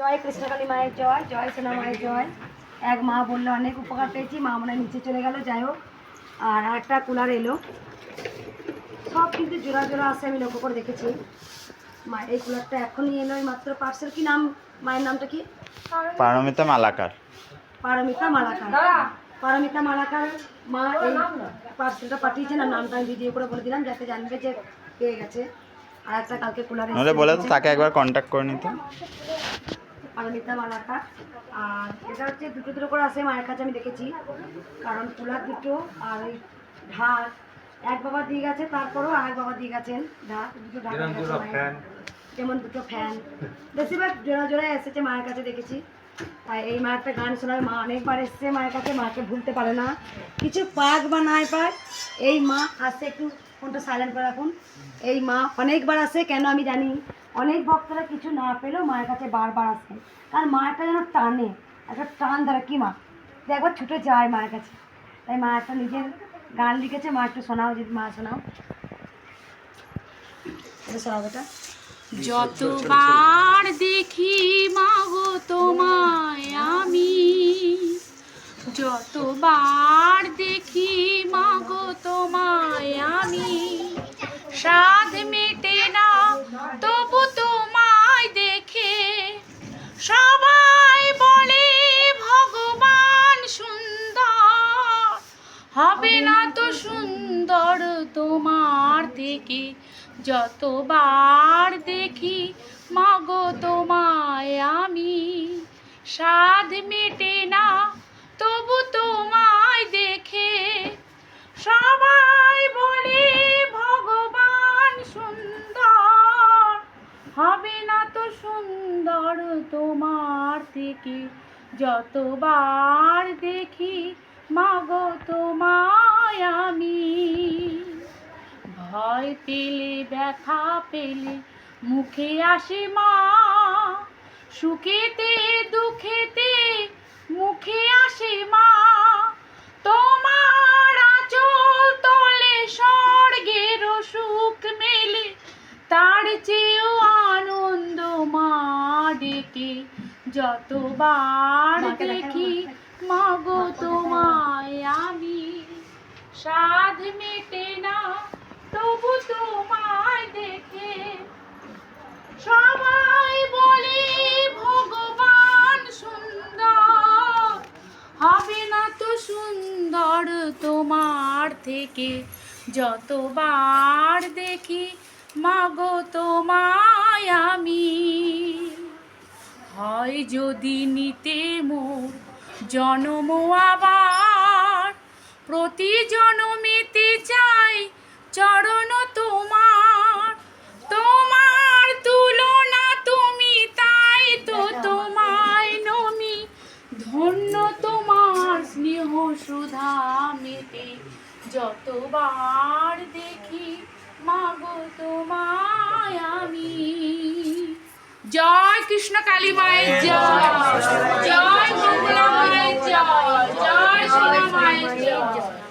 জয় কৃষ্ণকালী মায়ের জয়, জয় সোনা মায়ের জয়। এক মা বললো অনেক উপকার পেয়েছি, মা মনে হয় নিচে চলে গেল, যাই হোক। আর একটা কুলার এলো, সব কিন্তু জোড়া জোড়া আছে, আমি লক্ষ্য করে দেখেছি। মা এই কুলারটা এখনই এলো এই মাত্র। পার্সেল কি নাম, মায়ের নামটা কি? পারমিতা মালাকার। পারমিতা মালাকার। পারমিতা মালাকার মা এই পার্সেলটা পাঠিয়েছেন, আর নামটা আমি ভিডিও করে বলে দিলাম যাতে জানবে যে পেয়ে গেছে। আর একটা কালকে কুলার নাহলে বলে তো তাকে একবার কন্ট্যাক্ট করে নিতে। পারমিতা মালাকার। আর এটা হচ্ছে দুটো দুটো করে আসে মায়ের কাছে, আমি দেখেছি। কারণ কুলার দুটো আর ওই ঢাক এক বাবা দিয়ে গেছে, তারপরেও আর এক বাবা দিয়ে গেছেন ঢাক, দুটো ঢাক, যেমন দুটো ফ্যান। বেশিরভাগ জোড়া জোড়ায় এসেছে মায়ের কাছে দেখেছি। তাই এই মা একটা গান শোনায়, মা অনেকবার এসছে মায়ের কাছে, মাকে ভুলতে পারে না, কিছু পাক বা নাই পাক এই মা আসে। একটু ফোনটা সাইলেন্ট করে রাখুন। এই মা অনেকবার আসে, কেন আমি জানি। অনেক ভক্তরা কিছু না পেলেও মায়ের কাছে বারবার আসে, কারণ মাটা যেন টানে, একটা টান ধরে কি মা একবার ছুটে যায় মায়ের কাছে। তাই মা একটা নিজের গান লিখেছে, মা একটু শোনাও, যদি মা শোনাও, এটা শোনাও বেটা। যতবার দেখি মাগো তোমায় আমি, যতবার দেখি মাগো তোমায় আমি, সাধ মেটে না তবু তোমায় দেখে। সবাই বলে ভগবান সুন্দর, হবে না তো সুন্দর তোমার থেকে। যতবার দেখি মাগো তোমায় আমি, সাধ মেটে না তবু তোমায় দেখে। সবাই বলে ভগবান সুন্দর, হবে না তো সুন্দর তোমার থেকে। যতবার দেখি মাগো তোমায় আমি, ভয় পেলে ব্যথা পেলে মুখে আসে মা, সুখেতে দুঃখেতে মুখে আসে মা। তোমার আঁচল তলে স্বর্গের সুখ মেলে, তার চেয়েও আনন্দ মা ডেকে। যতবার দেখি মাগো তোমায় আমি, সাধ মেটে না তবু তোমায় দেখে। সবাই বলে ভগবান সুন্দর, হবে না তো সুন্দর তোমার থেকে। যতবার দেখি মাগো তোমায় আমি, হয় যদি নিতে মোর জনম আবার, প্রতি জনমেতে চাই চরণ তোমার। তোমার তুলনা তুমি, তাই তো তোমায় নমি, ধন্য তোমার স্নেহ সুধা মেতে। যতবার দেখি মাগো তোমায় আমি। জয় কৃষ্ণ কালী মায়ের জয়, জয় মঙ্গলা মায়ের জয়, জয় সোনা মায়ের জয়।